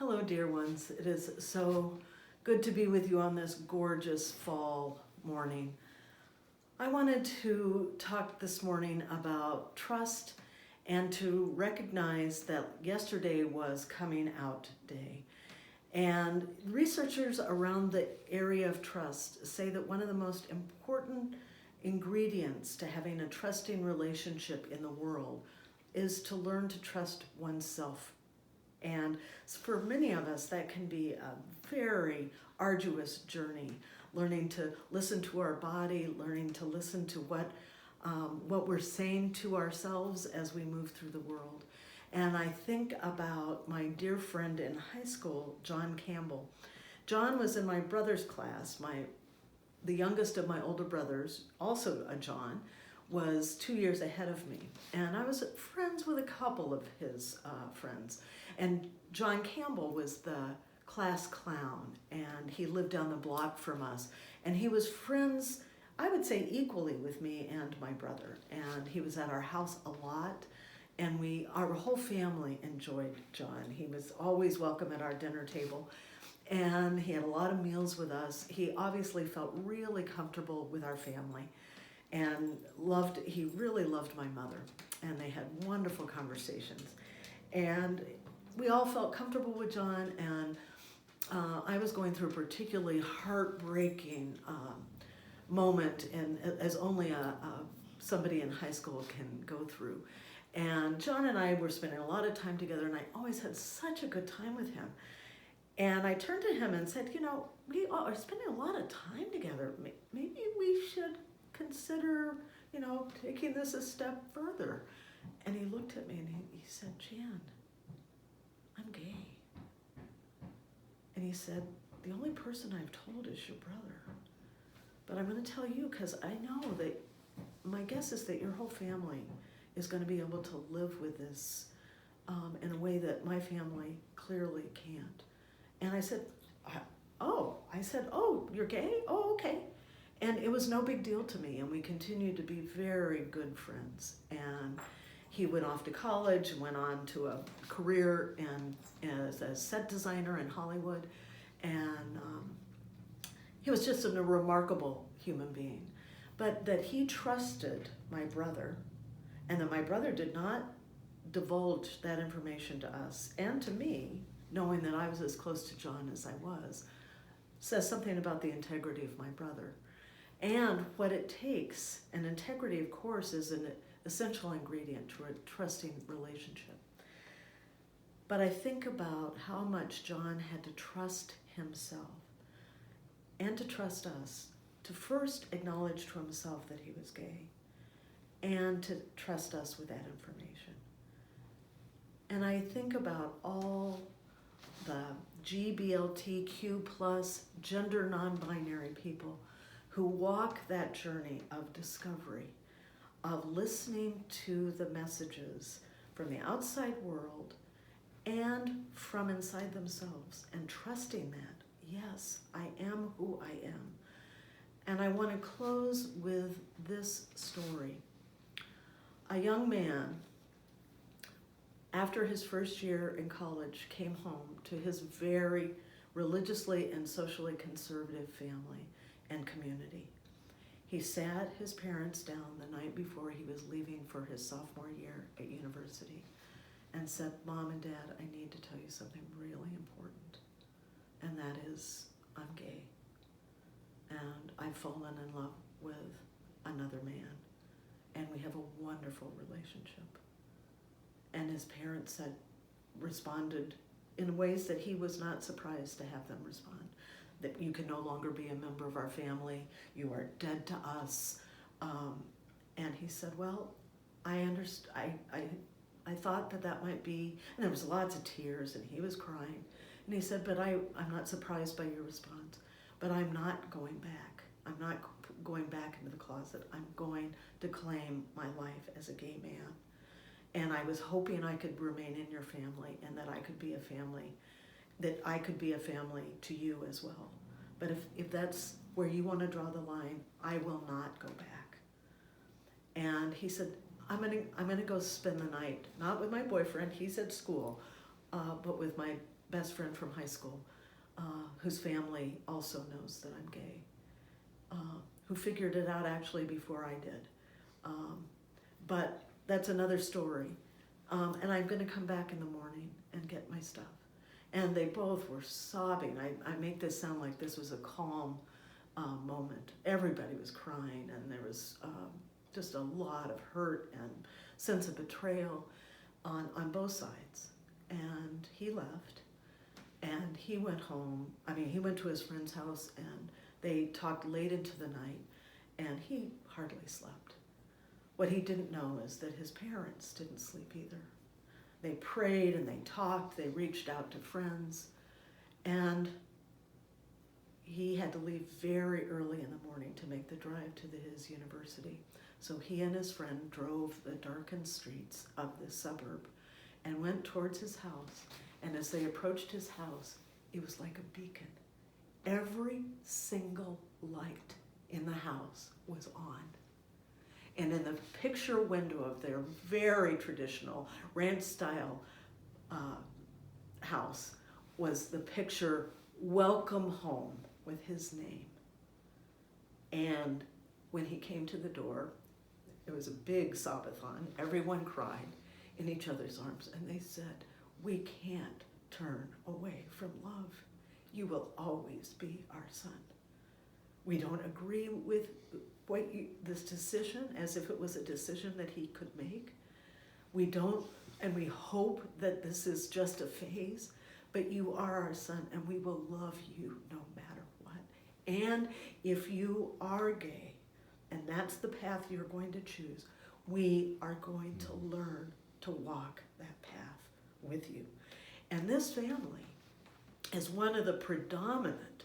Hello, dear ones. It is so good to be with you on this gorgeous fall morning. I wanted to talk this morning about trust and to recognize that yesterday was coming out day. And researchers around the area of trust say that one of the most important ingredients to having a trusting relationship in the world is to learn to trust oneself. And for many of us, that can be a very arduous journey, learning to listen to our body, learning to listen to what we're saying to ourselves as we move through the world. And I think about my dear friend in high school, John Campbell. John was in my brother's class. The youngest of my older brothers, also a John, was 2 years ahead of me. And I was friends with a couple of his friends. And John Campbell was the class clown, and he lived down the block from us. And he was friends, I would say, equally with me and my brother. And he was at our house a lot, and our whole family enjoyed John. He was always welcome at our dinner table, and he had a lot of meals with us. He obviously felt really comfortable with our family, and he really loved my mother, and they had wonderful conversations. And we all felt comfortable with John, and I was going through a particularly heartbreaking moment, and as only somebody in high school can go through. And John and I were spending a lot of time together, and I always had such a good time with him. And I turned to him and said, we are spending a lot of time together. Maybe we should consider, taking this a step further. And he looked at me and he said, Jan, I'm gay. And he said, the only person I've told is your brother. But I'm going to tell you because I know that my guess is that your whole family is going to be able to live with this in a way that my family clearly can't. And I said, oh, you're gay? Oh, okay. And it was no big deal to me, and we continued to be very good friends. And he went off to college and went on to a career as a set designer in Hollywood. And he was just a remarkable human being. But that he trusted my brother, and that my brother did not divulge that information to us and to me, knowing that I was as close to John as I was, says something about the integrity of my brother. And what it takes, and integrity, of course, is an essential ingredient to a trusting relationship. But I think about how much John had to trust himself and to trust us, to first acknowledge to himself that he was gay and to trust us with that information. And I think about all the GBLTQ plus gender non-binary people who walk that journey of discovery, of listening to the messages from the outside world and from inside themselves, and trusting that, yes, I am who I am. And I want to close with this story. A young man, after his first year in college, came home to his very religiously and socially conservative family and community. He sat his parents down the night before he was leaving for his sophomore year at university and said, Mom and Dad, I need to tell you something really important. And that is, I'm gay. And I've fallen in love with another man. And we have a wonderful relationship. And his parents responded in ways that he was not surprised to have them respond. That you can no longer be a member of our family, you are dead to us. And he said, well, I thought that might be, and there was lots of tears, and he was crying. And he said, but I'm not surprised by your response, but I'm not going back. I'm not going back into the closet. I'm going to claim my life as a gay man. And I was hoping I could remain in your family, and that I could be a family to you as well. But if that's where you want to draw the line, I will not go back. And he said, I'm gonna go spend the night, not with my boyfriend, he's at school, but with my best friend from high school, whose family also knows that I'm gay, who figured it out actually before I did. But that's another story. And I'm going to come back in the morning and get my stuff. And they both were sobbing. I make this sound like this was a calm moment. Everybody was crying, and there was just a lot of hurt and sense of betrayal on both sides. And he left, and he went home. I mean, he went to his friend's house, and they talked late into the night, and he hardly slept. What he didn't know is that his parents didn't sleep either. They prayed and they talked, they reached out to friends, and he had to leave very early in the morning to make the drive to his university. So he and his friend drove the darkened streets of the suburb and went towards his house. And as they approached his house, it was like a beacon. Every single light in the house was on. And in the picture window of their very traditional ranch-style house was the picture, "Welcome Home," with his name. And when he came to the door, it was a big Sabbathon. Everyone cried in each other's arms, and they said, "We can't turn away from love. You will always be our son. We don't agree with this decision as if it was a decision that he could make. We don't, and we hope that this is just a phase, but you are our son, and we will love you no matter what. And if you are gay, and that's the path you're going to choose, we are going to learn to walk that path with you." And this family is one of the predominant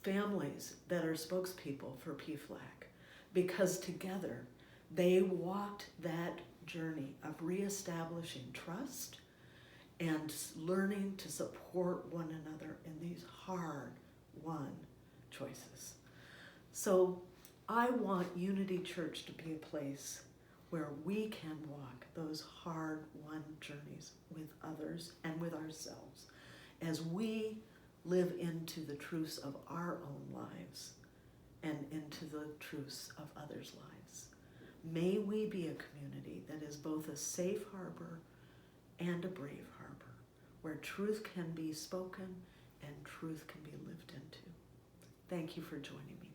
families that are spokespeople for PFLAG, because together they walked that journey of reestablishing trust and learning to support one another in these hard-won choices. So I want Unity Church to be a place where we can walk those hard-won journeys with others and with ourselves as we live into the truths of our own lives and into the truths of others' lives. May we be a community that is both a safe harbor and a brave harbor, where truth can be spoken and truth can be lived into. Thank you for joining me.